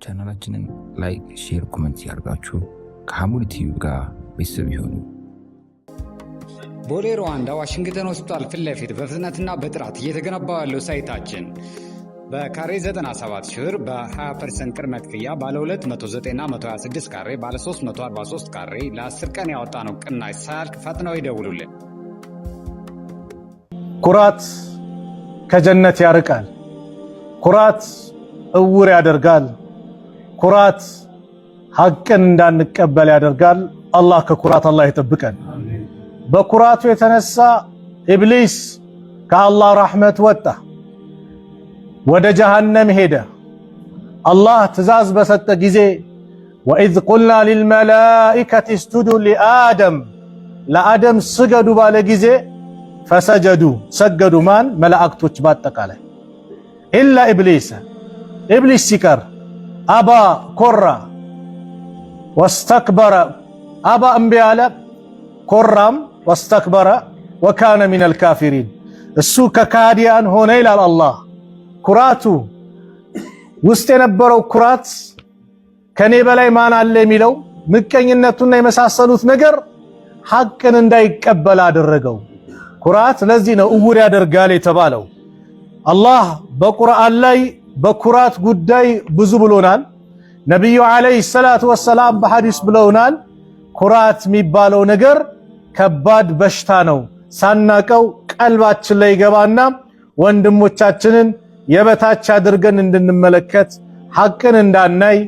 ቻናላችንን ላይክ፣ ሼር፣ ኮሜንት ያርጋችሁ ከሐሙድ ቲቪ ጋር ቤተሰብ ይሁኑ። ቦሌ ሩዋንዳ ዋሽንግተን ሆስፒታል ፊት ለፊት በፍጥነትና በጥራት እየተገነባ ያለው ሳይታችን በካሬ 97 ሺህ ብር በ20% ቅድመ ክፍያ ባለ 2 109 እና 126 ካሬ ባለ 343 ካሬ ለ10 ቀን ያወጣነው ቅናሽ ሳያልቅ ፈጥነው ይደውሉልን። ኩራት ከጀነት ያርቃል። ኩራት እውር ያደርጋል። ኩራት ሐቅን እንዳንቀበል ያደርጋል። አላህ ከኩራት አላህ ይጠብቀን። በኩራቱ የተነሳ ኢብሊስ ከአላህ ረሕመት ወጣ፣ ወደ ጀሃነም ሄደ። አላህ ትእዛዝ በሰጠ ጊዜ ወኢዝ ቁልና ሊልመላኢከቲ እስጁዱ ሊአደም ለአደም ስገዱ ባለ ጊዜ ፈሰጀዱ ሰገዱ ማን? መላእክቶች ባጠቃላይ ኢላ ኢብሊስ ኢብሊስ ሲቀር አባ ኮራ ወስተክበረ አባ እምቢ አለ ኮራም ወስተክበረ ወካነ ሚነል ካፊሪን እሱ ከካዲያን ሆነ ይላል አላህ። ኩራቱ ውስጥ የነበረው ኩራት ከኔ በላይ ማን አለ የሚለው ምቀኝነቱና የመሳሰሉት ነገር ሐቅን እንዳይቀበል አደረገው። ኩራት ለዚህ ነው እውር ያደርጋል የተባለው። አላህ በቁርአን ላይ በኩራት ጉዳይ ብዙ ብሎናል። ነብዩ አለይሂ ሰላቱ ወሰላም በሐዲስ ብለውናል። ኩራት የሚባለው ነገር ከባድ በሽታ ነው። ሳናቀው ቀልባችን ላይ ገባና ወንድሞቻችንን የበታች አድርገን እንድንመለከት ሐቅን እንዳናይ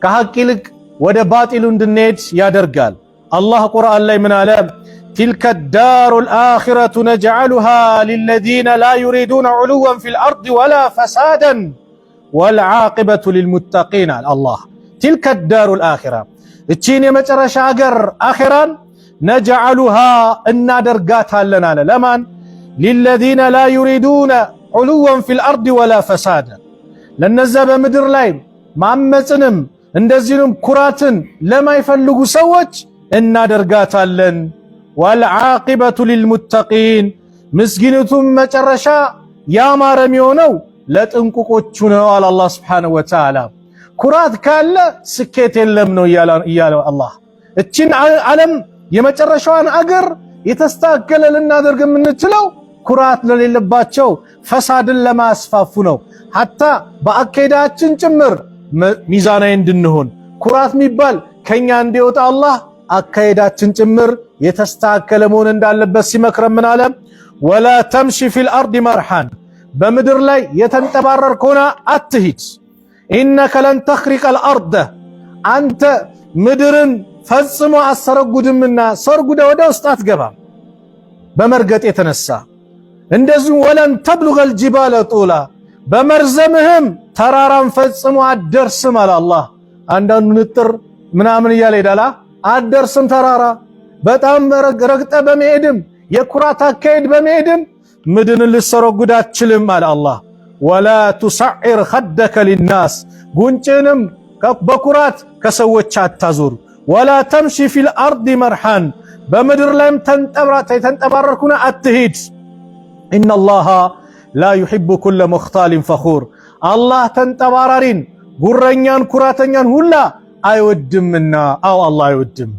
ከሐቅ ይልቅ ወደ ባጢሉ እንድንሄድ ያደርጋል። አላህ ቁርአን ላይ ምን አለ? تلك الدار الآخرة نجعلها للذين لا يريدون علوا في الأرض ولا فسادا والعاقبة للمتقين. الله تلك الدار الآخرة እቺን የመጨረሻ ሀገር አኺራን نجعلها እናደርጋታለን ለና ለማን? للذين لا يريدون علوا في الأرض ولا فسادا ለነዛ በምድር ላይ ማመጽንም እንደዚሁም ኩራትን ለማይፈልጉ ሰዎች እናደርጋታለን። والعاقبة للمتقين مسكينتم مጨረሻ ያማረ የሚሆነው ለጥንቁቆቹ ነው አለ አላህ Subhanahu Wa Ta'ala። ኩራት ካለ ስኬት የለም ነው እያለው አላህ። እቺን ዓለም የመጨረሻዋን አገር የተስተካከለ ልናደርግ የምንችለው ኩራት ለሌለባቸው ፈሳድን ለማስፋፉ ነው። ሐታ በአካይዳችን ጭምር ሚዛናዊ እንድንሆን ኩራት የሚባል ከኛ እንዲወጣ አላህ አካይዳችን ጭምር የተስተካከለ መሆን እንዳለበት ሲመክረን ምን አለ? ወላ ተምሺ ፊል አርድ መርሐን በምድር ላይ የተንጠባረርክ ሆነ አትሂድ። ኢነከ ለን ተኽሪቀል አርደ አንተ ምድርን ፈጽሞ አሰረጉድምና ሰርጉደ ወደ ውስጥ አትገባም በመርገጥ የተነሳ። እንደዚሁ ወለን ተብሉገል ጂባለ ጡላ በመርዘምህም ተራራን ፈጽሞ አትደርስም አለ አላህ። አንዳንዱ ንጥር ምናምን እያለ ሄዳላ አትደርስም ተራራ በጣም ረግጠ በመሄድም የኩራት አካሄድ በመሄድም ምድርን ልትሰረጉድ አትችልም አለ አላህ። ወላ ቱሰዒር ኸደከ ሊናስ ጉንጭንም በኩራት ከሰዎች አታዞር። ወላ ተምሺ ፊል አርድ መርሐን በምድር ላይም ተንጠባረርኩና አትሂድ። ኢነላሃ ላ ዩሒቡ ኩለ ሙኽታሊን ፈኹር አላህ ተንጠባራሪን ጉረኛን ኩራተኛን ሁላ አይወድምና። አው አላህ አይወድም።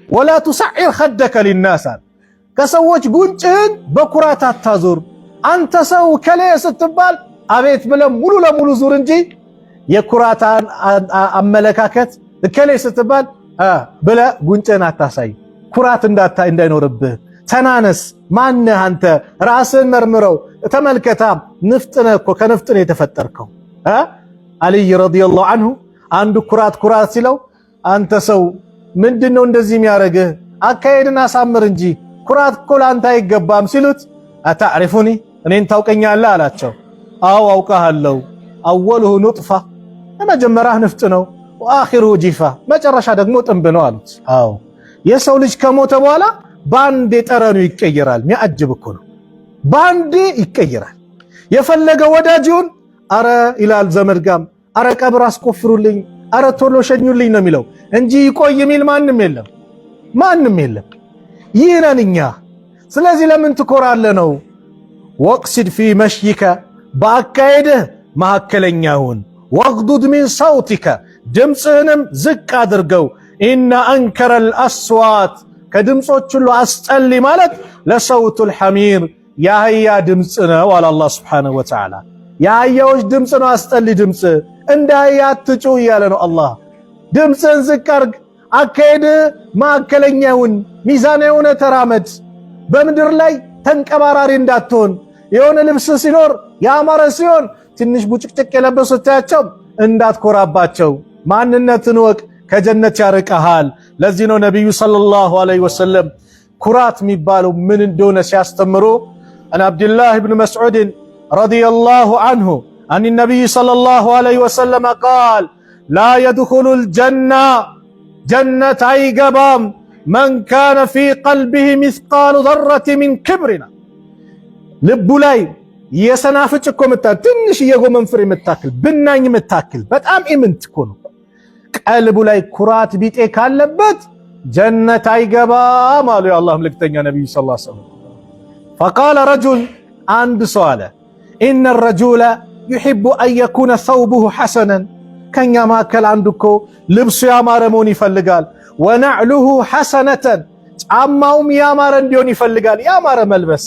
ወላ ቱሰዒር ኸደከ ሊናስ ከሰዎች ጉንጭህን በኩራት አታዞር። አንተ ሰው ከሌ ስትባል አቤት ብለ ሙሉ ለሙሉ ዙር እንጂ የኩራት አመለካከት ከሌ ስትባል ብለ ጉንጭህን አታሳይ። ኩራት እንዳይኖርብህ ተናነስ። ማነህ አንተ? ራስህን መርምረው ተመልከታ። ንፍጥነ እኮ ከንፍጥነ የተፈጠርከው። አልይ ረዲየላሁ ዐንሁ አንዱ ኩራት ሲለው አንተ ሰው ምንድነው እንደዚህ የሚያረግህ? አካሄድን አሳምር እንጂ ኩራት እኮ ላንተ አይገባም ሲሉት አታዕሪፉኒ እኔን ታውቀኛለህ አላቸው። አው አውቃለሁ። አወሉሁ ኑጥፋ መጀመሪያ ንፍጥ ነው፣ ወአኺሩ ጂፋ መጨረሻ ደግሞ ጥንብ ነው አሉት። አው የሰው ልጅ ከሞተ በኋላ ባንዴ ጠረኑ ይቀየራል። የሚያጅብ እኮ ነው። ባንዴ ይቀየራል። የፈለገ ወዳጅውን አረ ይላል ዘመድ ጋም አረ ቀብር አስቆፍሩልኝ አረ ቶሎ ሸኙልኝ ነው የሚለው እንጂ ይቆይ የሚል ማንም የለም። ይህ ነን እኛ። ስለዚህ ለምን ትኮራለህ ነው? ወቅሲድ ፊ መሽይከ በአካሄድህ መካከለኛውን ወግዱድ ሚን ሰውቲከ ድምፅህንም ዝቅ አድርገው። ኢነ አንከረል አስዋት ከድምፆች ሁሉ አስጠሊ ማለት ለሰውቱል ሐሚር የአህያ ድምፅ ነው አለ አላህ ሱብሓነሁ ወተዓላ። የአህያዎች ድምፅ ነው አስጠሊ ድምፅ። እንደ አህያ አትጩ እያለ ነው አላህ። ድምፅህን ዝቅ አድርግ፣ አካሄድ ማዕከለኛውን ሚዛናዊ የሆነ ተራመድ። በምድር ላይ ተንቀባራሪ እንዳትሆን። የሆነ ልብስ ሲኖር ያማረ ሲሆን ትንሽ ቡጭቅጭቅ የለበሱ ስታያቸው እንዳትኮራባቸው። ማንነትን ወቅ፣ ከጀነት ያርቀሃል። ለዚህ ነው ነቢዩ ሰለላሁ ዐለይሂ ወሰለም ኩራት የሚባለው ምን እንደሆነ ሲያስተምሩ አን አብድላህ ብን መስዑድ ረዲየላሁ ዐንሁ አን ነቢይ ሰለላሁ ዐለይሂ ወሰለም ቃል ላ የድኹሉል ጀና ጀነት አይገባም መን ካነ ፊ ቀልቢሂ ሚስቃሉ ዘረት ሚን ክብሪና ልቡ ላይ የሰናፍጭ እኮ ትንሽ የጎመን ፍሬ የምታክል ብናኝ የምታክል በጣም ኢምንት እኮ ነው። ቀልቡ ላይ ኩራት ቢጤ ካለበት ጀነት አይገባም አሉ የአላህ መልእክተኛ ነብዩ ሰለላሁ ዐለይሂ ወሰለም። فقال رجل አንድ ሰው አለ ኢነ الرجل يحب أن يكون ثوبه حسنا ከኛ ማከል አንዱ እኮ ልብሱ ያማረ መሆን ይፈልጋል። ወነዕሉሁ ሐሰነተን ጫማውም ያማረ እንዲሆን ይፈልጋል። ያማረ መልበስ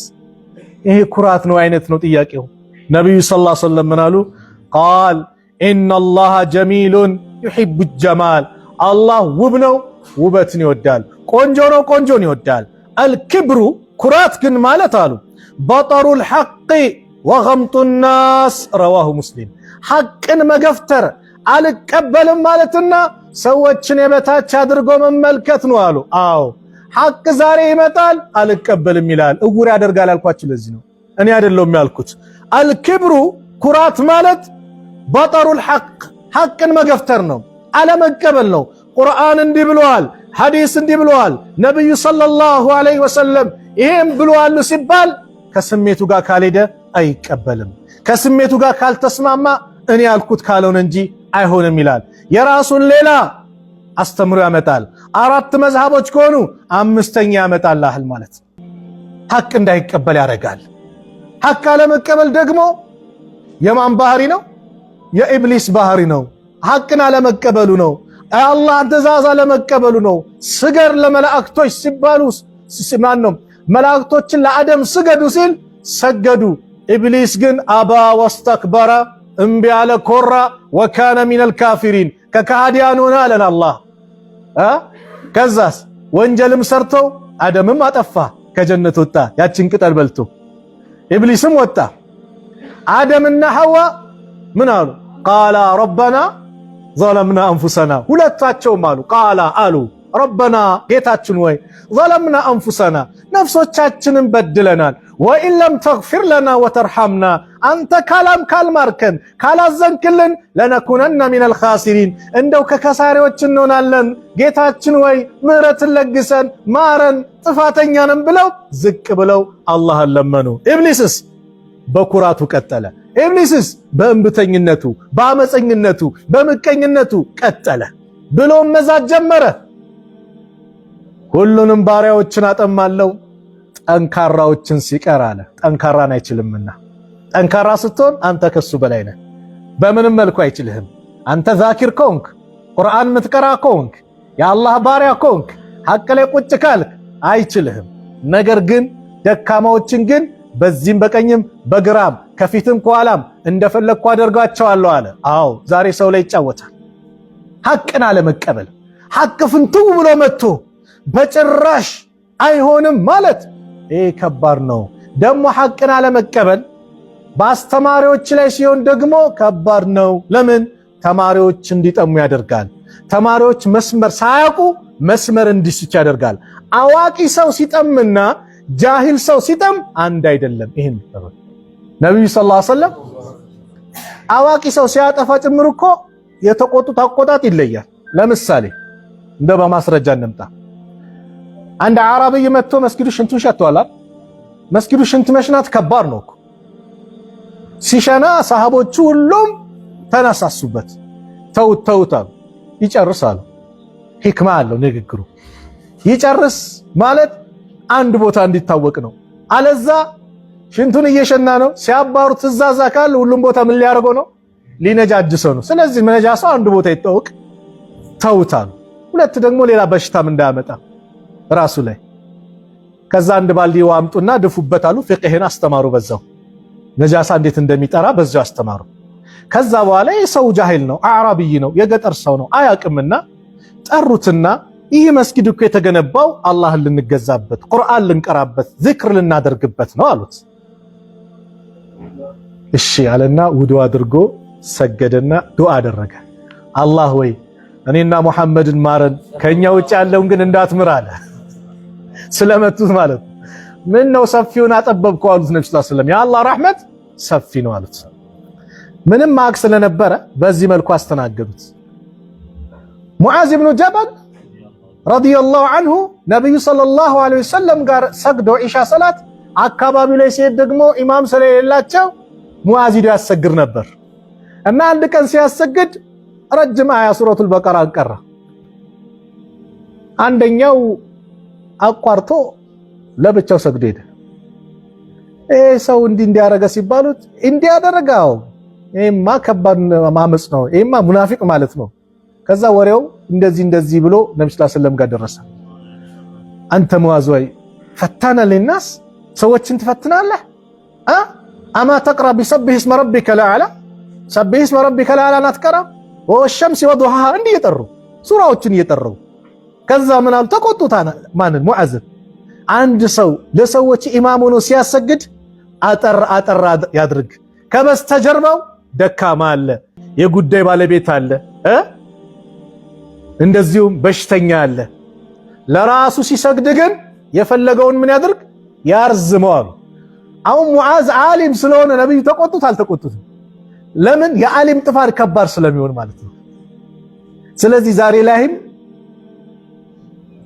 ይሄ ኩራት ነው አይነት ነው ጥያቄው። ነብዩ ሰለላሁ ዐለይሂ ወሰለም ምን አሉ? ቃል ኢነላህ ጀሚሉን ዩሂቡ ጀማል አላህ ውብ ነው ውበትን ይወዳል። ቆንጆ ነው ቆንጆን ይወዳል። አልክብሩ ኩራት ግን ማለት አሉ በጠሩል ሐቅ ወገምጡ ናስ ረዋሁ ሙስሊም ሐቅን መገፍተር አልቀበልም ማለትና ሰዎችን የበታች አድርጎ መመልከት ነው አሉ። አዎ ሐቅ ዛሬ ይመጣል አልቀበልም ይላል። እውር ያደርጋል አልኳችሁ። ለዚህ ነው እኔ አይደለም ያልኩት። አልክብሩ ኩራት ማለት በጠሩል ሐቅ ሐቅን መገፍተር ነው፣ አለመቀበል ነው። ቁርአን እንዲህ ብለዋል፣ ሐዲስ እንዲህ ብለዋል፣ ነብዩ ሰለላሁ ዐለይሂ ወሰለም ይሄም ብለዋል ሲባል ከስሜቱ ጋር ካልሄደ አይቀበልም። ከስሜቱ ጋር ካልተስማማ እኔ ያልኩት ካልሆነ እንጂ አይሆንም ይላል። የራሱን ሌላ አስተምሮ ያመጣል። አራት መዝሐቦች ከሆኑ አምስተኛ ያመጣልሃል ማለት ሐቅ እንዳይቀበል ያደርጋል። ሐቅ አለመቀበል ደግሞ የማን ባህሪ ነው? የኢብሊስ ባህሪ ነው። ሐቅን አለመቀበሉ ነው። አላህ ትእዛዝ አለመቀበሉ ነው። ስገር ለመላእክቶች ሲባሉ ማን ነው መላእክቶችን ለአደም ስገዱ ሲል ሰገዱ። ኢብሊስ ግን አባ ወስተክበረ እምቢ አለ፣ ኮራ። ወካነ ሚነል ካፊሪን ከካህዲያን ሆነ አለን አላህ። ከዛስ ወንጀልም ሰርተው አደምም አጠፋ፣ ከጀነት ወጣ። ያችን ቅጠል በልቶ ኢብሊስም ወጣ። አደምና ሐዋ ምን አሉ? ቃላ ረበና ዘለምና አንፉሰና። ሁለታቸውም አሉ ቃላ አሉ ረበና ጌታችን ወይ ዘለምና አንፉሰና ነፍሶቻችንን በድለናል። ወኢን ለም ተግፊር ለና ወተርሐምና አንተ ካልማርከን ካላዘንክልን ለነኩነና ሚነል ኻሲሪን እንደው ከከሳሪዎች እንሆናለን። ጌታችን ወይ ምህረትን ለግሰን ማረን ጥፋተኛንም ብለው ዝቅ ብለው አላህን ለመኑ። ኢብሊስስ በኩራቱ ቀጠለ። ኢብሊስስ በእንብተኝነቱ፣ በአመፀኝነቱ፣ በምቀኝነቱ ቀጠለ ብሎ መዛት ጀመረ። ሁሉንም ባሪያዎችን አጠማለው ጠንካራዎችን ሲቀር አለ። ጠንካራን አይችልምና ጠንካራ ስትሆን አንተ ከሱ በላይ ነህ። በምንም መልኩ አይችልህም። አንተ ዛኪር ኮንክ፣ ቁርአን ምትቀራ ኮንክ፣ የአላህ ባሪያ ኮንክ፣ ሐቅ ላይ ቁጭ ካልክ አይችልህም። ነገር ግን ደካማዎችን ግን በዚህም በቀኝም በግራም ከፊትም ከኋላም እንደፈለግኩ አደርጋቸዋለሁ አለ። አዎ ዛሬ ሰው ላይ ይጫወታል። ሐቅን አለመቀበል ሐቅ ፍንትው ብሎ መጥቶ በጭራሽ አይሆንም ማለት ይሄ ከባድ ነው። ደግሞ ሐቅን አለመቀበል በአስተማሪዎች ላይ ሲሆን ደግሞ ከባድ ነው። ለምን? ተማሪዎች እንዲጠሙ ያደርጋል። ተማሪዎች መስመር ሳያውቁ መስመር እንዲስቱ ያደርጋል። አዋቂ ሰው ሲጠምና ጃሂል ሰው ሲጠም አንድ አይደለም። ይሄን ነብዩ ሰለላሁ ዐለይሂ ወሰለም አዋቂ ሰው ሲያጠፋ ጭምር እኮ የተቆጡት አቆጣጥ ይለያል። ለምሳሌ እንደ በማስረጃ እንምጣ። አንድ አረብይ መጥቶ መስጊዱ ሽንቱን ሸቷል። መስጊዱ ሽንት መሽናት ከባድ ነው እኮ። ሲሸና ሰሃቦቹ ሁሉም ተነሳሱበት። ተውታሉ። ይጨርሳሉ። ሂክማ አለው ንግግሩ። ይጨርስ ማለት አንድ ቦታ እንዲታወቅ ነው። አለዛ ሽንቱን እየሸና ነው ሲያባሩት ትእዛዝ አካል ሁሉም ቦታ ምን ሊያደርገው ነው? ሊነጃጅሰው ነው። ስለዚህ ነጃሳው አንድ ቦታ ይተወቅ ተውታል። ሁለት ደግሞ ሌላ በሽታም እንዳያመጣ ራሱ ላይ ከዛ አንድ ባልዲ አምጡና ድፉበት አሉ። ፍቅህን አስተማሩ። በዛው ነጃሳ እንዴት እንደሚጠራ በዛው አስተማሩ። ከዛ በኋላ የሰው ጃሂል ነው፣ አዕራብይ ነው፣ የገጠር ሰው ነው፣ አያቅምና ጠሩትና ይህ መስጊድ እኮ የተገነባው አላህን ልንገዛበት፣ ቁርአን ልንቀራበት፣ ዚክር ልናደርግበት ነው አሉት። እሺ አለና ውዱእ አድርጎ ሰገደና ዱዓ አደረገ። አላህ ወይ እኔና ሙሐመድን ማረን፣ ከኛ ውጭ ያለውን ግን እንዳትምር አለ። ስለመቱት ማለት ምን ነው ሰፊውን አጠበብከው አሉት ነብዩ ሰለላሁ ዐለይሂ ወሰለም። የአላህ ረህመት ሰፊ ነው አሉት። ምንም ማክ ስለነበረ በዚህ መልኩ አስተናገዱት። ሙዓዝ ኢብኑ ጀበል ረዲየላሁ ዐንሁ ነብዩ ሰለላሁ ዐለይሂ ወሰለም ጋር ሰግዶ ኢሻ ሰላት አካባቢ ላይ ሲሄድ ደግሞ ኢማም ስለሌላቸው ሙዓዝ ሂዶ ያሰግድ ነበር እና አንድ ቀን ሲያሰግድ ረጅም አያ ሱረቱል በቀራ ቀራ። አንደኛው አቋርጦ ለብቻው ሰግዶ ሄደ። ሰው እንዲያረገ ሲባሉት እንዲያደረጋው ይሄማ ከባድ ማመጽ ነው፣ ይሄማ ሙናፊቅ ማለት ነው። ከዛ ወሬው እንደዚህ ብሎ ነብዩ ሰለላሁ ዐለይሂ ወሰለም ጋር ደረሰ። አንተ ሙዓዝ ወይ ፈታነ ለናስ ሰዎችን ትፈትናለህ? አማ ተቅራ ቢሰብህ እስመ ረቢከ ለአላ ሰብህ እስመ ረቢከ ለአላ ናትቀራ ወሸምሲ ወዱሃ እንዲህ እየጠሩ ሱራዎችን እየጠሩ ከዛ ምን አሉ? ተቆጡታ ማንን? ሙዓዝን። አንድ ሰው ለሰዎች ኢማም ሆኖ ሲያሰግድ አጠር ያድርግ። ከበስተጀርባው ደካማ አለ፣ የጉዳይ ባለቤት አለ፣ እንደዚሁም በሽተኛ አለ። ለራሱ ሲሰግድ ግን የፈለገውን ምን ያድርግ? ያርዝመዋል። አሁን ሙዓዝ ዓሊም ስለሆነ ነብዩ ተቆጡት አልተቆጡትም? ለምን? የዓሊም ጥፋት ከባድ ስለሚሆን ማለት ነው። ስለዚህ ዛሬ ላይም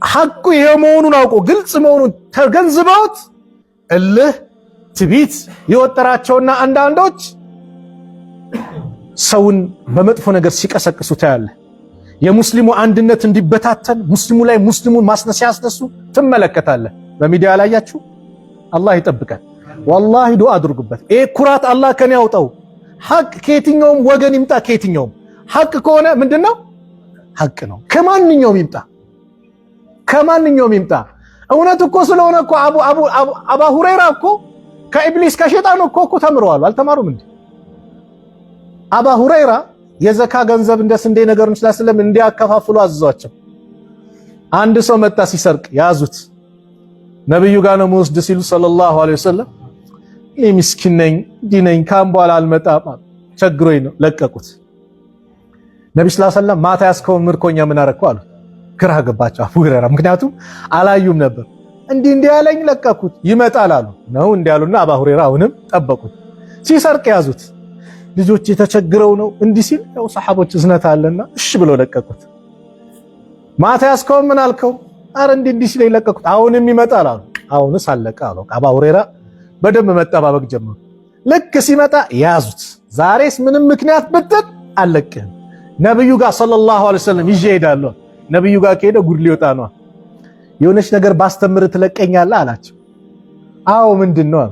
ሐቁ ይሄ መሆኑን አውቆ ግልጽ መሆኑን ተገንዝበውት እልህ ትቢት የወጠራቸውና አንዳንዶች ሰውን በመጥፎ ነገር ሲቀሰቅሱ ታያለ። የሙስሊሙ አንድነት እንዲበታተን ሙስሊሙ ላይ ሙስሊሙን ማስነስ ያስነሱ ትመለከታለህ። በሚዲያ ላይ ያያችሁ አላህ ይጠብቀን። ወላሂ ዱአ አድርጉበት። ይሄ ኩራት አላህ ከኔ ያውጣው። ሐቅ ከየትኛውም ወገን ይምጣ፣ ከየትኛውም ሐቅ ከሆነ ምንድነው ሐቅ ነው። ከማንኛውም ይምጣ እውነት እኮ ስለሆነ እኮ አቡ ሁረይራ እኮ ከኢብሊስ ከሸይጣን እኮ ተምረዋል። አልተማሩም እንዴ? አቡ ሁረይራ የዘካ ገንዘብ እንደ ስንዴ ነገሩን ስላስለም እንዲያከፋፍሉ አዘዟቸው። አንድ ሰው መጣ ሲሰርቅ ያዙት። ነብዩ ጋር ነው መወስድ ሲሉ ሰለላሁ ዐለይሂ ወሰለም እኔ ምስኪን ነኝ ዲነኝ ካም በኋላ አልመጣም ቸግሮኝ ነው ለቀቁት። ነብዩ ሰለላሁ ዐለይሂ ወሰለም ማታ ያስከውን ምርኮኛ ምን አረከው አሉ። ግራ ገባቸው አቡ ሁረይራ፣ ምክንያቱም አላዩም ነበር። እንዲህ ያለኝ ለቀቁት ይመጣል አሉ ነው እንዲያሉና አቡ ሁረይራ አሁንም ጠበቁት። ሲሰርቅ ያዙት። ልጆች የተቸግረው ነው እንዲህ ሲል ያው ሰሃቦች እዝነት አለና እሺ ብለው ለቀቁት። ማታ ያስከውን ምን አልከው? አረ እንዲህ ሲል ለቀቁት። አሁንም ይመጣል አሉ። አሁንስ አለቀ አሉ። አቡ ሁረይራ በደንብ መጠባበቅ ጀመሩ። ልክ ሲመጣ ያዙት። ዛሬስ ምንም ምክንያት ብትል አለቅህም፣ ነብዩ ጋር ሰለላሁ ዐለይሂ ወሰለም ይዤ እሄዳለሁ። ነብዩ ጋር ከሄደ ጉድ ሊወጣ ነው። የሆነች ነገር ባስተምር ትለቀኛለህ አላቸው። አዎ ምንድነው?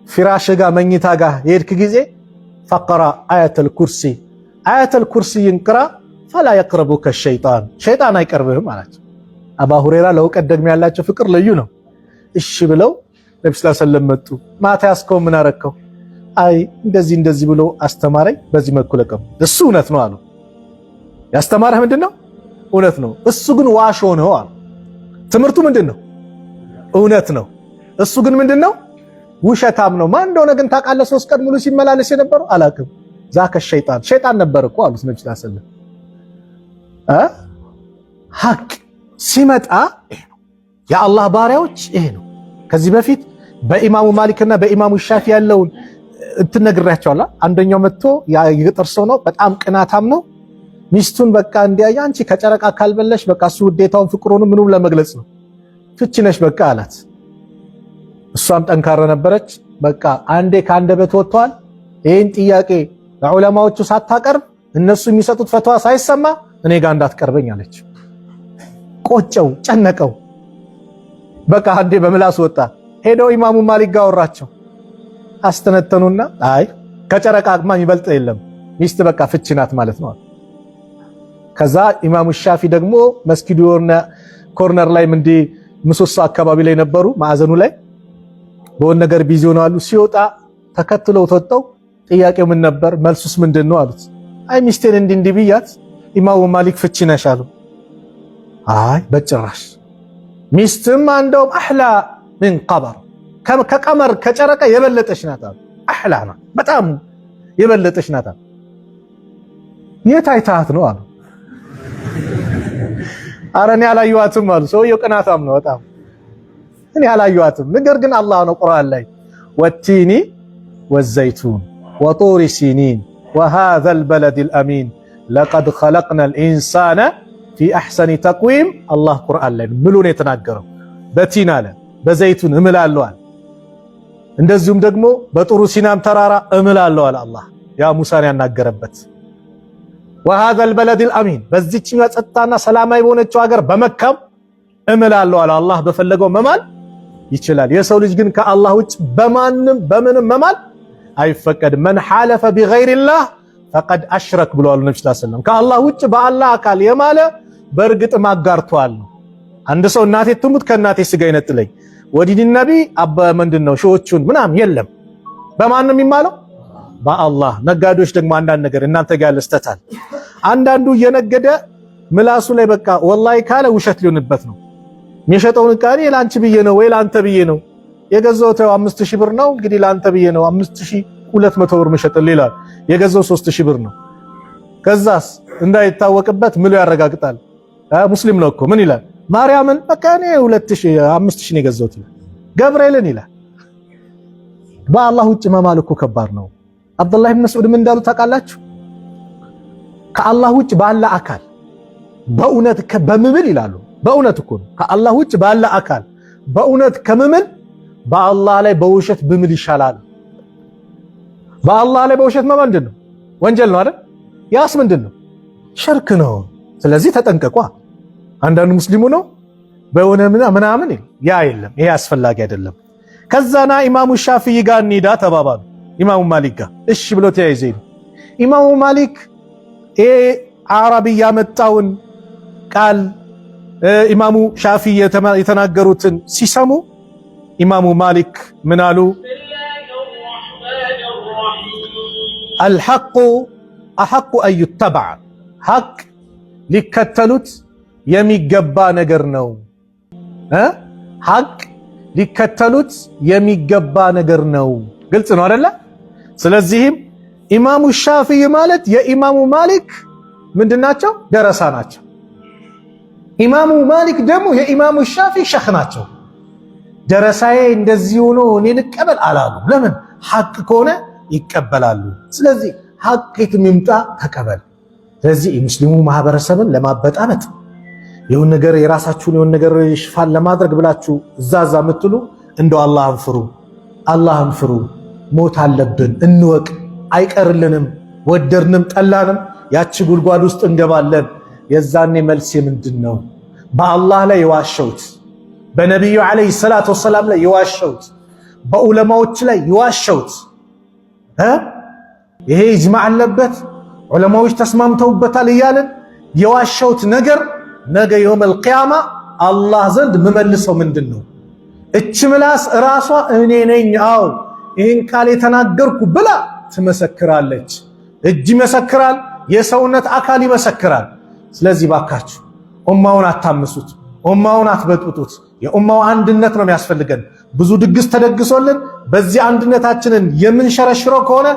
ፍራሽ ጋር መኝታ ጋር የሄድክ ጊዜ ፈቅራ አያተል ኩርሲ ይንቅራ ፈላ የቅረቡከ ሸይጣን አይቀርብህም አላቸው። አቡ ሁረይራ ለእውቀት ደግሞ ያላቸው ፍቅር ልዩ ነው። እሺ ብለው ነብዩ ሰለላሁ ዐለይሂ ወሰለም መጡ። ማታ ያስከው ምን አረከው? አይ እንደዚህ ብሎ አስተማረኝ፣ በዚህ መልኩ ለቀም። እሱ እውነት ነው አሉ። ያስተማረህ ምንድነው? እውነት ነው። እሱ ግን ዋሾ ነው አሉ። ትምህርቱ ምንድነው? እውነት ነው። እሱ ግን ምንድነው? ውሸታም ነው። ማን እንደሆነ ግን ታውቃለህ? 3 ቀን ሙሉ ሲመላለስ የነበረው አላውቅም። ዛከ ሸይጣን ነበር እኮ አሉት ነብዩ ሰለላሁ ዐለይሂ ወሰለም። ሐቅ ሲመጣ ይሄ ነው የአላህ ባሪያዎች፣ ይሄ ነው። ከዚህ በፊት በኢማሙ ማሊክና በኢማሙ ሻፊ ያለውን እንትነግራቸዋለሁ። አንደኛው መጥቶ የገጠር ሰው ነው፣ በጣም ቅናታም ነው። ሚስቱን በቃ እንዲያየ አንቺ ከጨረቃ ካልበለሽ በቃ እሱ ውዴታውን ፍቅሩንም ምኑም ለመግለጽ ነው ፍቺ ነሽ በቃ አላት። እሷም ጠንካራ ነበረች። በቃ አንዴ ከአንደበት ወጥቷል። ይሄን ጥያቄ ለዑለማዎቹ ሳታቀርብ እነሱ የሚሰጡት ፈትዋ ሳይሰማ እኔ ጋር እንዳትቀርበኝ አለች። ቆጨው፣ ጨነቀው። በቃ አንዴ በምላስ ወጣ። ሄደው ኢማሙ ማሊክ ጋር አወራቸው። አስተነተኑና አይ ከጨረቃ የሚበልጥ የለም ሚስት በቃ ፍቺ ናት ማለት ነው። ከዛ ኢማሙ ሻፊ ደግሞ መስጊዱ የሆነ ኮርነር ላይ እንዲ ምሰሶ አካባቢ ላይ ነበሩ፣ ማዕዘኑ ላይ በሆነ ነገር ቢዚ ሆነዋል። ሲወጣ ተከትለው ተወጣው። ጥያቄው ምን ነበር? መልሱስ ምንድነው አሉት። አይ ሚስቴን እንዲ ብያት ኢማሙ ማሊክ ፍቺ ነሽ አሉ። አይ በጭራሽ ሚስትም እንደውም አህላ ምን ቀመር ከቀመር ከጨረቃ የበለጠች ናት አሉ። አህላ ናት፣ በጣም የበለጠች ናት አሉ። የት አይታት ነው አሉ። ኧረ እኔ አላየኋትም አሉ። ሰውየው ቅናታም ነው በጣም። እኔ አላየኋትም፣ ነገር ግን አላህ ነው ቁርአን ላይ ወቲኒ ወዘይቱን ወጡሪ ሲኒን ወሃዘል በለዲል አሚን ለቀድ ኸለቅነል ኢንሳነ ፊ አሕሰኒ ተቅዊም። አላህ ቁርአን ላይ ምሉ ነው የተናገረው። በቲን አለ፣ በዘይቱን እምላለሁ አለ። እንደዚሁም ደግሞ በጡሩ ሲናም ተራራ እምላለሁ አለ አላህ ያ ሙሳን ያናገረበት። ወሃዘል በለዲል አሚን በዚህች ጸጥታና ሰላማዊ በሆነችው ሀገር በመካም እምላለሁ አለ አላህ። በፈለገው መማል ይችላል። የሰው ልጅ ግን ከአላህ ውጭ በማንም በምንም መማል አይፈቀድም። መን ሐለፈ ቢገይሪላህ ፈቀድ አሽረክ ብለዋል ነብዩ ሰለላሁ ዐለይሂ ወሰለም። ከአላህ ውጭ በአላህ አካል የማለ በእርግጥ ማጋርቷል። አንድ ሰው እናቴ ትሙት ከእናቴ ስጋ ይነጥለኝ ወዲድ ነቢ አባ ምንድነው ሾዎቹን ምናምን የለም። በማንም የሚማለው በአላህ። ነጋዴዎች ደግሞ አንዳንድ ነገር እናንተ ጋር ያለስተታል። አንዳንዱ እየነገደ ምላሱ ላይ በቃ ወላሂ ካለ ውሸት ሊሆንበት ነው። የሸጠውን ቃል ላንቺ ብዬ ነው ወይ ላንተ ብዬ ነው የገዛሁት 5000 ብር ነው እንግዲህ ላንተ ብዬ ነው 5200 ብር መሸጥልህ ይላል። የገዛው 3000 ብር ነው። ከዛስ እንዳይታወቅበት ምሉ ያረጋግጣል። ሙስሊም ነው እኮ ምን ይላል? ማርያምን በቃ እኔ 5000 ነው የገዛሁት ይላል። ገብርኤልን ይላል። በአላህ ውጭ መማል እኮ ከባድ ነው። አብዱላህ ኢብኑ መስዑድ ምን እንዳሉ ታውቃላችሁ? ከአላህ ውጭ ባለ አካል በእውነት በምምል ይላሉ። በእውነት እኮ ነው። ከአላህ ውጭ ባለ አካል በእውነት ከምምል በአላህ ላይ በውሸት ብምል ይሻላል። በአላህ ላይ በውሸት ምንድን ነው? ወንጀል ነው አይደል? ያስ ምንድን ነው? ሽርክ ነው። ስለዚህ ተጠንቀቋ። አንዳንዱ ሙስሊሙ ነው በእውነ ምናምን ያ የለም፣ ይሄ አስፈላጊ አይደለም። ከዛና ኢማሙ ሻፊዒ ጋር እንሂዳ ተባባሉ። ኢማሙ ማሊክ ጋር እሺ ብሎ ተያይዘው ኢማሙ ማሊክ አረቢ ያመጣውን ቃል ኢማሙ ሻፊዒ የተናገሩትን ሲሰሙ ኢማሙ ማሊክ ምን አሉ? አልሐቁ አሐቁ አን ዩተበዕ፣ ሐቅ ሊከተሉት የሚገባ ነገር ነው። ሐቅ ሊከተሉት የሚገባ ነገር ነው። ግልጽ ነው አይደለ? ስለዚህም ኢማሙ ሻፊዒ ማለት የኢማሙ ማሊክ ምንድናቸው? ደረሳ ናቸው። ኢማሙ ማሊክ ደግሞ የኢማሙ ሻፊዒ ሸኽ ናቸው። ደረሳዬ እንደዚህ ሆኖ እኔ ልቀበል አላሉ። ለምን? ሐቅ ከሆነ ይቀበላሉ። ስለዚህ ሐቅ የትም ይምጣ ተቀበል። ስለዚህ የሙስሊሙ ማህበረሰብን ለማበጣበጥ የሆነ ነገር የራሳችሁን የሆነ ነገር ሽፋን ለማድረግ ብላችሁ እዛዛ የምትሉ እንደው አላህን ፍሩ፣ አላህን ፍሩ። ሞት አለብን እንወቅ፣ አይቀርልንም። ወደድንም ጠላንም ያቺ ጉድጓድ ውስጥ እንገባለን። የዛኔ መልስ ምንድን ነው? በአላህ ላይ የዋሸውት፣ በነቢዩ ዓለይሂ ሰላቱ ወሰላም ላይ የዋሸውት፣ በዑለማዎች ላይ የዋሸውት ይሄ ኢጅማዕ አለበት ዑለማዎች ተስማምተውበታል እያልን የዋሸውት ነገር ነገ የውመል ቂያማ አላህ ዘንድ ምመልሰው ምንድን ነው? እች ምላስ ራሷ እኔ ነኝ አው ይህን ቃል የተናገርኩ ብላ ትመሰክራለች። እጅ ይመሰክራል፣ የሰውነት አካል ይመሰክራል። ስለዚህ ባካችሁ ኡማውን አታምሱት፣ ኡማውን አትበጥብጡት። የኡማው አንድነት ነው የሚያስፈልገን። ብዙ ድግስ ተደግሶልን በዚህ አንድነታችንን የምንሸረሽረው ከሆነ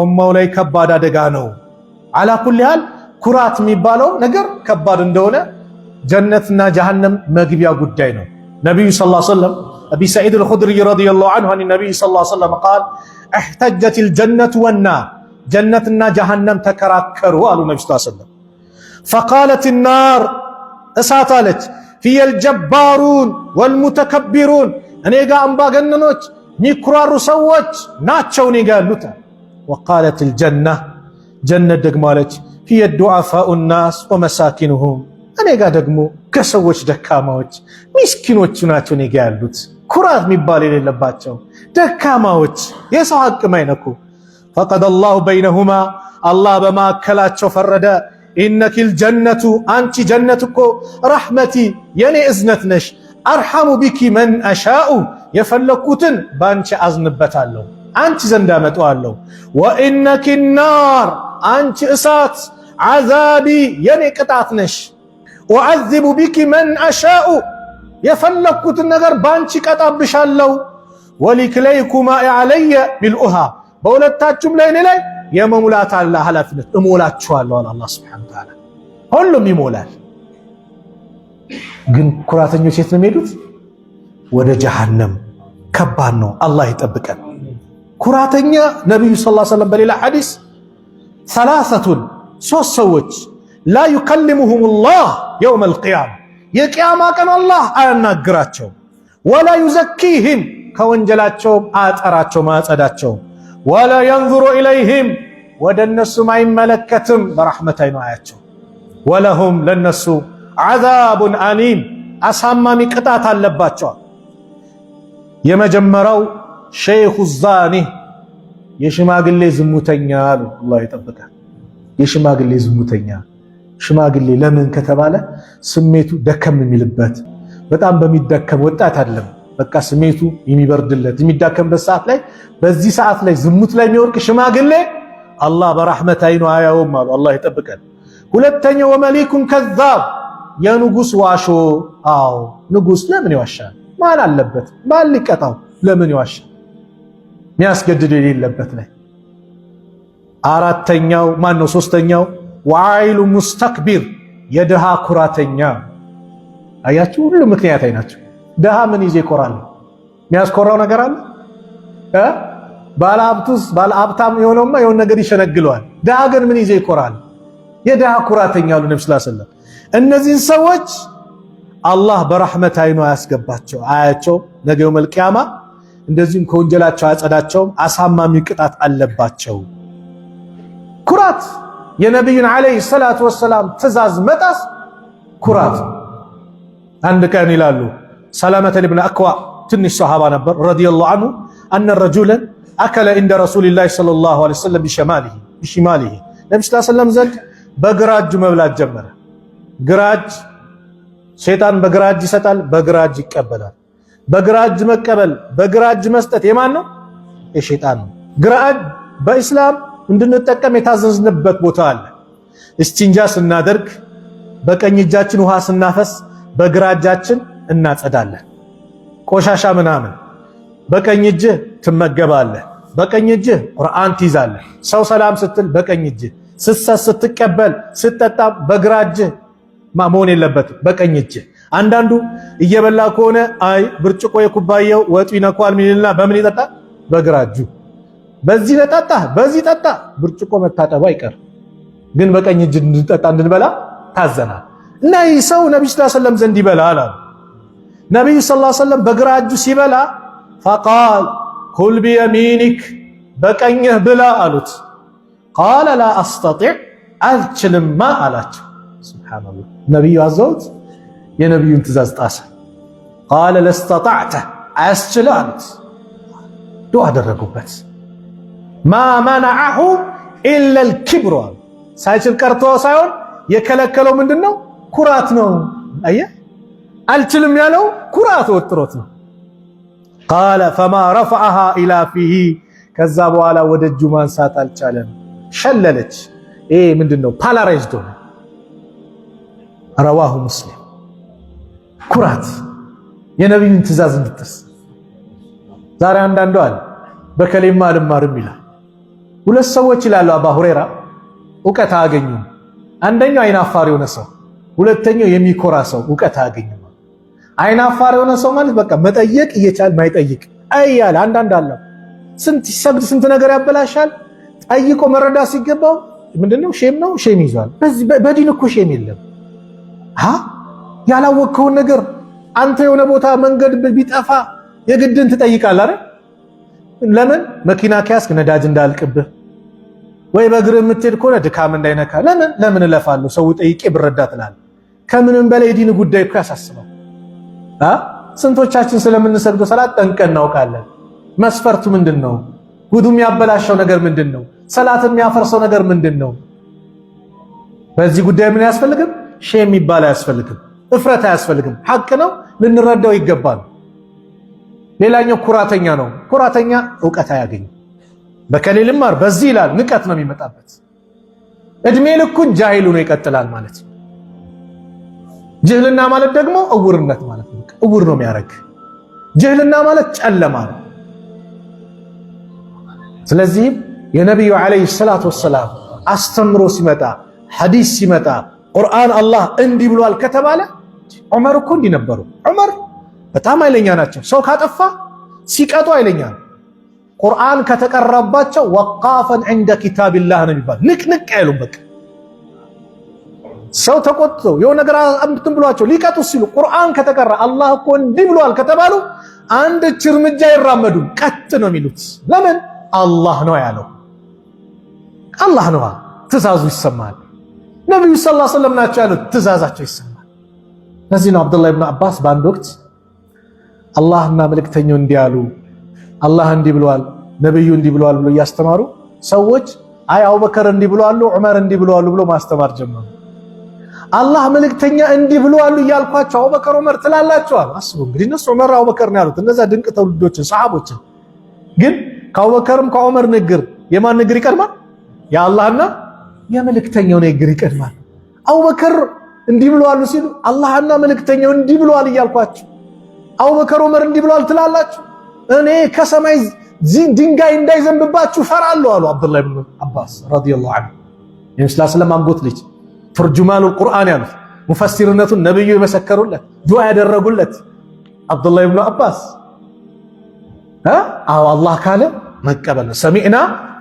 ኡማው ላይ ከባድ አደጋ ነው። አላ ኩሊ ሃል ኩራት የሚባለው ነገር ከባድ እንደሆነ ጀነትና ጀሃነም መግቢያ ጉዳይ ነው። ነብዩ ሰለላሁ ዐለይሂ ወሰለም አቢ ሰዒድ አልኹድሪ ረዲየላሁ ዐንሁ አን ነብዩ ሰለላሁ ዐለይሂ ወሰለም ቃል እህተጀቲል ጀነቱ ወናር፣ ጀነትና ጀሃነም ተከራከሩ አሉ ነብዩ ሰለላሁ ዐለይሂ ወሰለም። ፈቃለት ናር፣ እሳት አለች ፊየል ጀባሩን ወልሙተከቢሩን፣ እኔ ጋ አምባገነኖች ሚኩራሩ ሰዎች ናቸው እኔ ጋ ያሉት። ወቃለት ልጀና፣ ጀነት ደግሞ አለች ፊየ ዱዓፋኡ ናስ ወመሳኪኑሁም፣ እኔ ጋ ደግሞ ከሰዎች ደካማዎች ሚስኪኖቹ ናቸው እኔ ጋ ያሉት። ኩራት የሚባል የሌለባቸው ደካማዎች፣ የሰው ሐቅ ማይነኩ። ፈቀደ አላሁ በይነሁማ አላህ በማከላቸው ፈረደ። ኢነኪል ጀነቱ አንቺ ጀነት እኮ ረሕመቲ የኔ እዝነት ነሽ። አርሐሙ ቢኪ መን አሻኡ የፈለኩትን ባንቺ አዝንበታለሁ፣ አንቺ ዘንድ አመጣዋለሁ። ወኢነኪ ናር አንቺ እሳት ዓዛቢ የኔ ቅጣት ነሽ። ወዐዚቡ ቢኪ መን አሻኡ የፈለኩትን ነገር ባንቺ ቀጣብሻለሁ። ወሊክለይኩማ ዐለየ ቢልኡሃ በሁለታችሁም ላይ እኔ ላይ የመሙላት አለ ኃላፊነት እሞላችኋለሁ አለ አላህ ሱብሓነሁ ወተዓላ። ሁሉም ይሞላል። ግን ኩራተኞች የት ነው የሚሄዱት? ወደ ጀሃነም። ከባድ ነው። አላህ ይጠብቀን። ኩራተኛ ነቢዩ ሰለላሁ ዐለይሂ ወሰለም በሌላ ሐዲስ ሰላሰቱን ሶስት ሰዎች ላ ዩከሊሙሁሙላህ የውመል ቂያማ የቂያማ ቀን አላህ አያናግራቸው፣ ወላ ዩዘኪህም ከወንጀላቸውም አያጠራቸውም አያጸዳቸውም፣ ወላ የንዙሩ ኢለይህም ወደ እነሱም አይመለከትም በረሕመት አይኑ አያቸው፣ ወለሁም ለነሱ ዓዛቡን አሊም አሳማሚ ቅጣት አለባቸዋል። የመጀመሪያው ሸይኹ ዛኒ የሽማግሌ ዝሙተኛ አሉ። አላህ ይጠብቃል። የሽማግሌ ዝሙተኛ ሽማግሌ ለምን ከተባለ ስሜቱ ደከም የሚልበት በጣም በሚደከም ወጣት አይደለም፣ በቃ ስሜቱ የሚበርድለት የሚዳከምበት ሰዓት ላይ በዚህ ሰዓት ላይ ዝሙት ላይ የሚወርቅ ሽማግሌ አላህ በረሕመት አይኑ አያውም አሉ። አላህ ይጠብቃል። ሁለተኛው ወመሊኩን ከዛብ የንጉስ ዋሾ። አዎ ንጉስ ለምን ይዋሻል? ማን አለበት? ማን ሊቀጣው? ለምን ይዋሻል? የሚያስገድድ የሌለበት ላይ። አራተኛው ማን ነው? ሶስተኛው ወዓይሉ ሙስተክቢር የድሃ ኩራተኛ። አያችሁ፣ ሁሉ ምክንያታዊ ናቸው። ድሃ ምን ይዜ ይኮራል? የሚያስኮራው ነገር አለ? ባለሀብቱስ ባለሀብታም የሆነውማ የሆነ ነገር ይሸነግለዋል። ድሃ ግን ምን ይዜ ይኮራል? የድሃ ኩራተኛ አሉ ነብዩ ሰለላሁ ዐለይሂ ወሰለም። እነዚህን ሰዎች አላህ በረሕመት አይኑ አያስገባቸው አያቸው ነገ የውመል ቂያማ። እንደዚሁም ከወንጀላቸው አያጸዳቸውም፣ አሳማሚ ቅጣት አለባቸው። ኩራት የነቢዩን ዓለይሂ ሰላቱ ወሰላም ትእዛዝ መጣስ ኩራት። አንድ ቀን ይላሉ ሰላመተ ብን አክዋ ትንሽ ሰሃባ ነበር ረዲየላሁ ዐንሁ አነ ረጁለን አከለ እንደ ረሱሊላሂ ሰለላሁ ዐለይሂ ወሰለም ቢሽማሊሂ ነብዩ ሰለላሁ ዐለይሂ ወሰለም ዘንድ በግራ እጁ መብላት ጀመረ። ግራ እጅ ሸይጣን በግራ እጅ ይሰጣል፣ በግራ እጅ ይቀበላል። በግራ እጅ መቀበል በግራ እጅ መስጠት የማን ነው? የሸይጣን ነው። ግራ እጅ በኢስላም እንድንጠቀም የታዘዝንበት ቦታ አለ። እስቲንጃ ስናደርግ በቀኝ እጃችን ውሃ ስናፈስ በግራ እጃችን እናጸዳለን። ቆሻሻ ምናምን በቀኝ እጅህ ትመገባለህ፣ በቀኝ እጅህ ቁርአን ትይዛለህ። ሰው ሰላም ስትል በቀኝ እጅህ፣ ስትቀበል ስትጠጣ በግራ እጅህ መሆን የለበትም በቀኝ እጅህ። አንዳንዱ እየበላ ከሆነ አይ ብርጭቆ የኩባያው ወጡ ይነኳል ሚልና በምን ይጠጣ? በግራ እጁ። በዚህ ለጠጣ በዚህ ጠጣ፣ ብርጭቆ መታጠቡ አይቀር፣ ግን በቀኝ እጅ እንድንጠጣ እንድንበላ ታዘናል። እና ይህ ሰው ነብዩ ሰለላሁ ዐለይሂ ወሰለም ዘንድ ይበላል አሉ። ነብዩ ሰለላሁ ዐለይሂ ወሰለም በግራ እጁ ሲበላ ፈቃል ኩል ቢየሚኒክ በቀኝህ ብላ አሉት። ቃለ ላ አስተጢዕ አልችልማ አላቸው። ሱብሃነላህ ነብዩ አዘውት የነብዩን ትእዛዝ ጣሰ። ቃለ ለስተጣዕተ አያስችልህ አሉት። ዱዓ አደረጉበት። ማ መነዐሁ ኢለል ኪብሩ አሉ። ሳይችል ቀርቶ ሳይሆን የከለከለው ምንድነው? ኩራት ነው። አየህ አልችልም ያለው ኩራት ወጥሮት ነው። ቃለ ፈማ ረፈዐሃ ኢላ ፊሂ ከዛ በኋላ ወደ እጁ ማንሳት አልቻለም። ሸለለች። ይሄ ምንድነው? ፓላራይዝድ ሆነ። ረዋሁ ሙስሊም። ኩራት የነቢዩን ትእዛዝ እንድትስ ዛሬ አንዳንዱ አለ በከሌማ አልማርም ይላል። ሁለት ሰዎች ይላሉ አባ ሁረይራ እውቀት አያገኙም። አንደኛው አይናፋር የሆነ ሰው፣ ሁለተኛው የሚኮራ ሰው እውቀት አያገኙም። አይናፋር የሆነ ሰው ማለት በቃ መጠየቅ እየቻለ ማይጠይቅ አያለ አንዳንድ አለ ስንት ይሰግድ ስንት ነገር ያበላሻል። ጠይቆ መረዳት ሲገባው ምንድነው? ሼም ነው፣ ሼም ይዟል። በዲን እኮ ሼም የለም። ያላወቅከውን ነገር አንተ የሆነ ቦታ መንገድ ቢጠፋ የግድን ትጠይቃለህ አይደል? ለምን? መኪና ከያዝክ ነዳጅ እንዳልቅብህ ወይ በእግር የምትሄድ ከሆነ ድካም እንዳይነካ ለምን እለፋለሁ ሰው ጠይቄ ብረዳ ትላለህ። ከምንም በላይ ዲን ጉዳይ እኮ ያሳስባል። ስንቶቻችን ስለምንሰግደው ሰላት ጠንቀን እናውቃለን። መስፈርቱ ምንድነው? ውዱም ያበላሸው ነገር ምንድነው? ሰላት የሚያፈርሰው ነገር ምንድነው? በዚህ ጉዳይ ምን ያስፈልግም? ሼም የሚባል አያስፈልግም፣ እፍረት አያስፈልግም። ሐቅ ነው ልንረዳው ይገባል። ሌላኛው ኩራተኛ ነው። ኩራተኛ ዕውቀት አያገኝም። በከሌል ማር በዚህ ይላል፣ ንቀት ነው የሚመጣበት። እድሜ ልኩን ጃሂሉ ነው ይቀጥላል ማለት ነው። ጅህልና ማለት ደግሞ እውርነት ማለት ነው። እውር ነው የሚያረግ። ጅህልና ማለት ጨለማ ነው። ስለዚህ የነብዩ አለይሂ ሰላቱ ወሰላም አስተምሮ ሲመጣ፣ ሐዲስ ሲመጣ፣ ቁርአን አላህ እንዲህ ብሏል ከተባለ ዑመር እኮ እንዲህ ነበሩ። ዑመር በጣም ኃይለኛ ናቸው። ሰው ካጠፋ ሲቀጡ ኃይለኛ ነው። ቁርአን ከተቀረባቸው ወቃፈን ዐንደ ኪታቢላህ ነው የሚባል። ንቅንቅ አይሉም። በቃ ሰው ተቆጥተው የሆነ ነገር እንትን ብሏቸው ሊቀጡ ሲሉ ቁርአን ከተቀራ አላህ እኮ እንዲህ ብሏል ከተባሉ አንድ እርምጃ አይራመዱም፣ ቀጥ ነው የሚሉት። ለምን? አላህ ነው ያለው። አላህ ነው ትእዛዙ ይሰማል። ነብዩ ሰለላሁ ዐለይሂ ወሰለም ናቸው ያሉት፣ ትእዛዛቸው ይሰማል። ለዚህ ነው አብዱላህ ኢብኑ አባስ በአንድ ወቅት አላህና መልእክተኛው እንዲህ አሉ፣ አላህ እንዲህ ብሏል፣ ነብዩ እንዲህ ብሏል ብሎ እያስተማሩ ሰዎች አይ አቡበከር እንዲህ ብሏል፣ ዑመር እንዲህ ብሏል ብሎ ማስተማር ጀመሩ። አላህ መልእክተኛ እንዲህ ብሏል እያልኳቸው አቡበከር ዑመር ትላላችኋል። አስቡ እንግዲህ እነሱ ዑመር አቡበከር ነው ያሉት፣ እነዛ ድንቅ ተውልዶችን ሰሃቦችን። ግን ከአቡበከርም ከዑመር ንግር የማን ንግር ይቀድማል? የአላህና የመልእክተኛው ንግር ይቀድማል። አቡበከር እንዲህ ብሏል ሲሉ አላህና መልእክተኛው እንዲህ ብሏል እያልኳቸው አቡበከር ዑመር እንዲህ ብሏል ትላላችሁ፣ እኔ ከሰማይ ድንጋይ እንዳይዘንብባችሁ ፈራለሁ አሉ አብዱላህ ኢብኑ አባስ ረዲየላሁ ዐንሁ። የነብዩ ሰለላሁ አንጎት ልጅ ተርጁማኑል ቁርአን ያሉት ሙፈሲርነቱን ነብዩ የመሰከሩለት ዱዓ ያደረጉለት አብዱላህ ኢብኑ አባስ አዎ አላህ ካለ መቀበል ነው። ሰሚዕና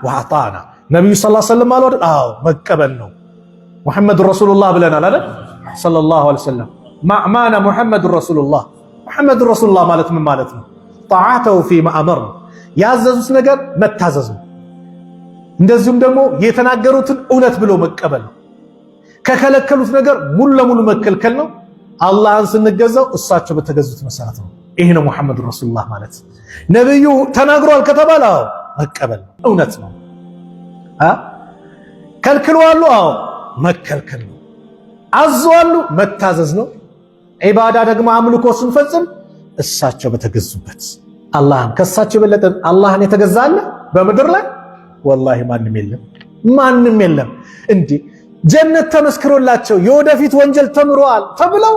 ወአጣና ነብዩ ሰለላሁ ዐለይሂ ወሰለም አሉ። አዎ መቀበል ነው። ሙሐመድ ረሱሉላህ ብለናል አይደል? ሰለላሁ ዐለይሂ ወሰለም ማዕማና ሙሐመድ ረሱሉላህ። ሙሐመድ ረሱሉላህ ማለት ምን ማለት ነው? ጣዓተሁ ፊማ አመር፣ ያዘዙት ነገር መታዘዝ ነው። እንደዚሁም ደግሞ የተናገሩትን እውነት ብሎ መቀበል ነው። ከከለከሉት ነገር ሙሉ ለሙሉ መከልከል ነው። አላህን ስንገዛው እሳቸው በተገዙት መሰረት ነው። ይሄ ነው ሙሐመድ ረሱሉላህ ማለት። ነብዩ ተናግሯል ከተባለ አዎ መቀበል ነው፣ እውነት ነው። ከልክለዋል፣ አዎ መከልከል ነው። አዘዋል፣ መታዘዝ ነው። ዒባዳ ደግሞ አምልኮ ስንፈጽም እሳቸው በተገዙበት አላህን ከእሳቸው የበለጠ አላህን የተገዛ አለ በምድር ላይ? ወላሂ ማንም የለም፣ ማንም የለም። እንዴ ጀነት ተመስክሮላቸው የወደፊት ወንጀል ተምረዋል ተብለው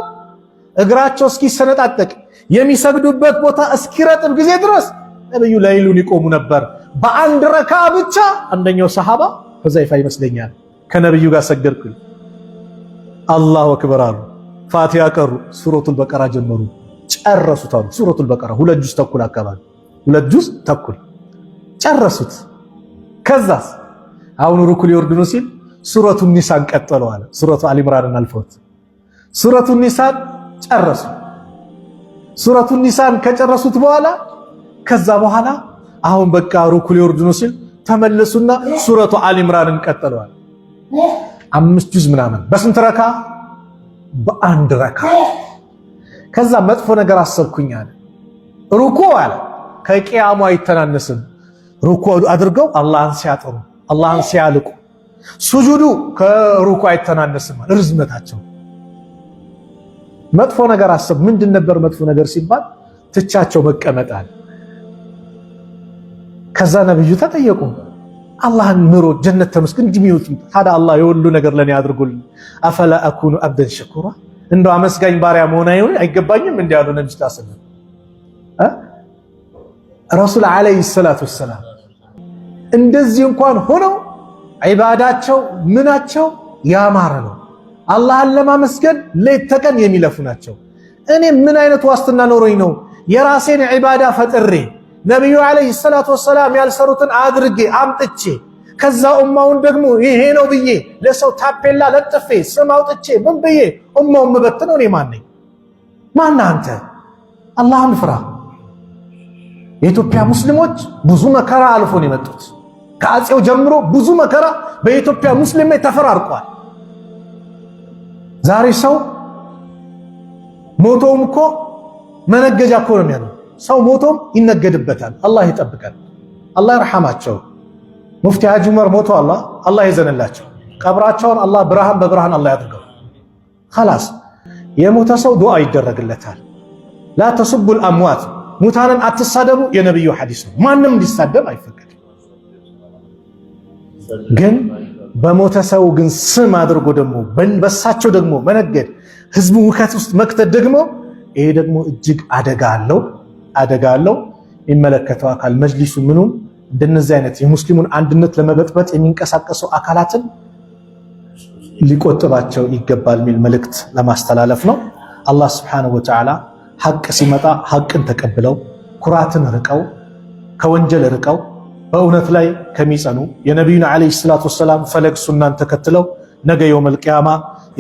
እግራቸው እስኪሰነጣጠቅ የሚሰግዱበት ቦታ እስኪረጥብ ጊዜ ድረስ ነብዩ ላይሉን ይቆሙ ነበር። በአንድ ረካ ብቻ አንደኛው ሰሃባ ሁዘይፋ ይመስለኛል ከነብዩ ጋር ሰገድኩኝ፣ አላሁ አክበር አሉ። ፋቲሃ ቀሩ፣ ሱረቱል በቀራ ጀመሩ፣ ጨረሱት አሉ። ሱረቱል በቀራ 2 ጁዝ ተኩል አካባቢ 2 ጁዝ ተኩል ጨረሱት። ከዛስ አሁን ሩኩዕ ሊወርዱ ነው ሲል ሱረቱ ኒሳን ቀጠሉ አለ። ሱረቱ አሊ ኢምራንን አልፈውት ሱረቱ ኒሳን ጨረሱ። ሱረቱ ኒሳን ከጨረሱት በኋላ ከዛ በኋላ አሁን በቃ ሩኩዕ ሊወርዱ ነው ሲል ተመለሱና ሱረቱ አሊ ኢምራንን ቀጠሉ አለ። 5 ጁዝ ምናምን በስንት ረካ? በአንድ ረካ። ከዛ መጥፎ ነገር አሰብኩኝ አለ። ሩኩዕ አለ ከቂያሙ አይተናነስም። ሩኩዕ አድርገው አላህን ሲያጠሩ አላህን ሲያልቁ፣ ሱጁዱ ከሩኩዕ አይተናነስም ርዝመታቸው። መጥፎ ነገር አሰብ። ምንድን ነበር መጥፎ ነገር ሲባል ትቻቸው መቀመጥ አለ። ከዛ ነብዩ ተጠየቁ፣ አላህን ምሮ ጀነት ተመስገን እንዲሚውት ታዲያ አላህ የሁሉ ነገር ለኔ አድርጎልኝ አፈላ አኩኑ አብደን ሸኩራ፣ እንደው አመስጋኝ ባሪያ መሆን አይገባኝም? እንዲህ ያሉ ነብዩ ታሰለ ረሱል አለይሂ ሰላቱ ወሰላም እንደዚህ እንኳን ሆነው ዒባዳቸው ምናቸው ያማረ ነው። አላህን ለማመስገን ሌት ተቀን የሚለፉ ናቸው። እኔ ምን አይነት ዋስትና ኖሮኝ ነው የራሴን ዒባዳ ፈጥሬ ነብዩ አለይሂ ሰላቱ ወሰላም ያልሰሩትን አድርጌ አምጥቼ ከዛ ኡማውን ደግሞ ይሄ ነው ብዬ ለሰው ታፔላ ለጥፌ ስም አውጥቼ ምን ብዬ ኡማውን መበተነው? እኔ ማን ነኝ? ማን አንተ? አላህን ፍራ። የኢትዮጵያ ሙስሊሞች ብዙ መከራ አልፎ ነው የመጡት። ከአጼው ጀምሮ ብዙ መከራ በኢትዮጵያ ሙስሊም ላይ ተፈራርቋል። ዛሬ ሰው ሞቶም እኮ መነገጃ እኮ ነው የሚያለው። ሰው ሞቶም ይነገድበታል። አላህ ይጠብቀን፣ አላህ ይርሐማቸው። ሙፍቲ ሐጂ ዑመር ሞቱ። አላህ ይዘንላቸው። ቀብራቸውን አላህ ብርሃን በብርሃን አላህ ያድርገው። خلاص የሞተ ሰው ዱዓ ይደረግለታል። ላ ተሱቡል አምዋት ሙታንን አትሳደቡ የነብዩ ሐዲስ ነው። ማንም እንዲሳደብ አይፈቀድም። ግን በሞተ ሰው ግን ስም አድርጎ ደግሞ በሳቸው ደግሞ መነገድ፣ ህዝቡ ውከት ውስጥ መክተት ደግሞ ይሄ ደግሞ እጅግ አደጋ አለው። የሚመለከተው አካል መጅሊሱ ምኑም እንደነዚህ አይነት የሙስሊሙን አንድነት ለመበጥበጥ የሚንቀሳቀሱ አካላትን ሊቆጥባቸው ይገባል የሚል መልእክት ለማስተላለፍ ነው። አላህ Subhanahu Wa Ta'ala ሐቅ ሲመጣ ሐቅን ተቀብለው ኩራትን ርቀው ከወንጀል ርቀው በእውነት ላይ ከሚጸኑ የነብዩን አለይሂ ሰላቱ ወሰላም ፈለግ ሱናን ተከትለው ነገ የውመል ቂያማ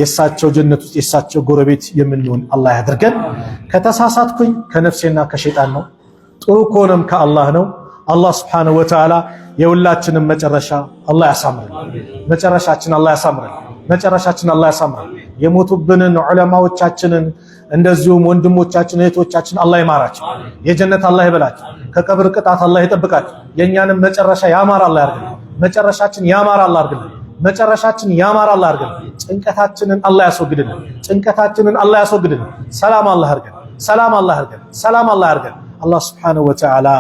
የሳቸው ጀነት ውስጥ የሳቸው ጎረቤት የምንሆን አላህ ያድርገን። ከተሳሳትኩኝ ከነፍሴና ከሸይጣን ነው፣ ጥሩ ከሆነም ከአላህ ነው። አላህ Subhanahu Wa Ta'ala የሁላችንም መጨረሻ አላህ ያሳምረን። መጨረሻችን አላህ ያሳምረን። የሞቱብንን ዑለማዎቻችንን እንደዚሁም ወንድሞቻችን እህቶቻችን አላህ ይማራቸው፣ የጀነት አላህ ይበላቸው፣ ከቀብር ቅጣት አላህ ይጠብቃቸው። የኛንም መጨረሻ ያማረ አላህ ያርግልን። መጨረሻችን ያማረ አላህ ያርግልን። ጭንቀታችንን አላህ ያስወግድልን። ሰላም አላህ ያርገን። አላህ Subhanahu Wa Ta'ala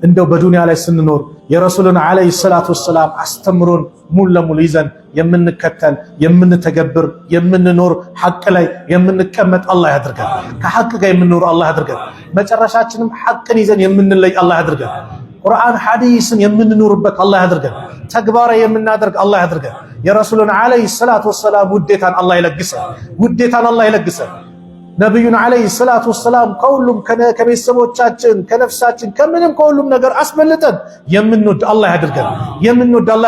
እንደው በዱንያ ላይ ስንኖር የረሱልን አለይሂ ሰላቱ ወሰላም አስተምሮን ሙሉ ለሙሉ ይዘን የምንከተል የምንተገብር የምንኖር ሐቅ ላይ የምንቀመጥ አላህ ያድርገን። ከሐቅ ጋር የምንኖር አላህ ያድርገን። መጨረሻችንም ሐቅን ይዘን የምንለይ አላህ ያድርገን። ቁርአን ሐዲስን የምንኖርበት አላህ ያድርገን። ተግባራዊ የምናደርግ አላህ ያድርገን። የረሱልን አለይሂ ሰላቱ ወሰላም ውዴታን አላህ ይለግሰን። ነብዩን አለይሂ ሰላቱ ወሰላም ከሁሉም ከቤተሰቦቻችን ከነፍሳችን ከምንም ከሁሉም ነገር አስበልጠን የምንወድ አላህ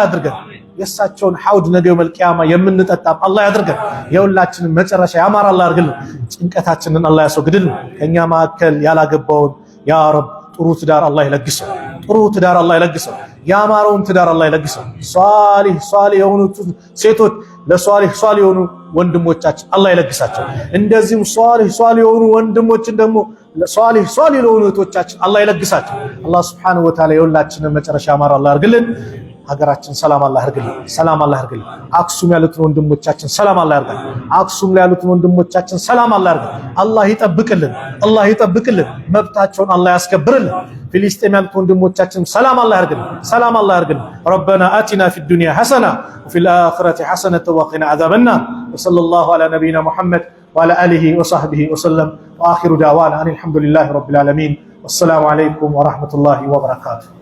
ያድርገን። የእሳቸውን ሐውድ ነገ የውመል ቂያማ የምንጠጣም አላህ ያድርገን። የሁላችንን መጨረሻ ያማረ አላህ ያድርግልን። ጭንቀታችንን አላህ ያስወግድልን። ከኛ መካከል ያላገባውን ያ ረብ ጥሩ ትዳር አላህ ይለግሰው። ያማረውን ትዳር አላህ ይለግሰው። ሷሊህ የሆኑ ሴቶች ለሷሊህ የሆኑ ወንድሞቻችን አላህ ይለግሳቸው። እንደዚህም ሷሊህ የሆኑ ወንድሞችን ደግሞ ሷሊህ ለሆኑ እህቶቻችን አላህ ይለግሳቸው። አላህ Subhanahu Wa Ta'ala የሁላችንን መጨረሻ ያማረ አላህ ያድርግልን። ሀገራችን ሰላም አላህ ያርግልን። አክሱም ያሉትን ወንድሞቻችን ሰላም አላህ ያርግልን። አክሱም ላይ ያሉትን ወንድሞቻችን ሰላም አላህ ያርግልን። አላህ ይጠብቅልን። መብታቸውን አላህ ያስከብርልን። ፊሊስጤም ያሉት ወንድሞቻችን ሰላም አላህ ያርግልን። ረበና አቲና ፊድ ዱንያ ሐሰና ወፊል አኺረቲ ሐሰነተ ወቂና አዛበና ወሰለላሁ ዐላ ነቢይና ሙሐመድ ወዐላ አሊሂ ወሰህቢሂ ወሰለም ወአኺሩ ዳዕዋና አልሐምዱሊላሂ ረቢል ዓለሚን ወሰላሙ ዐለይኩም ወረሕመቱላሂ ወበረካቱሁ።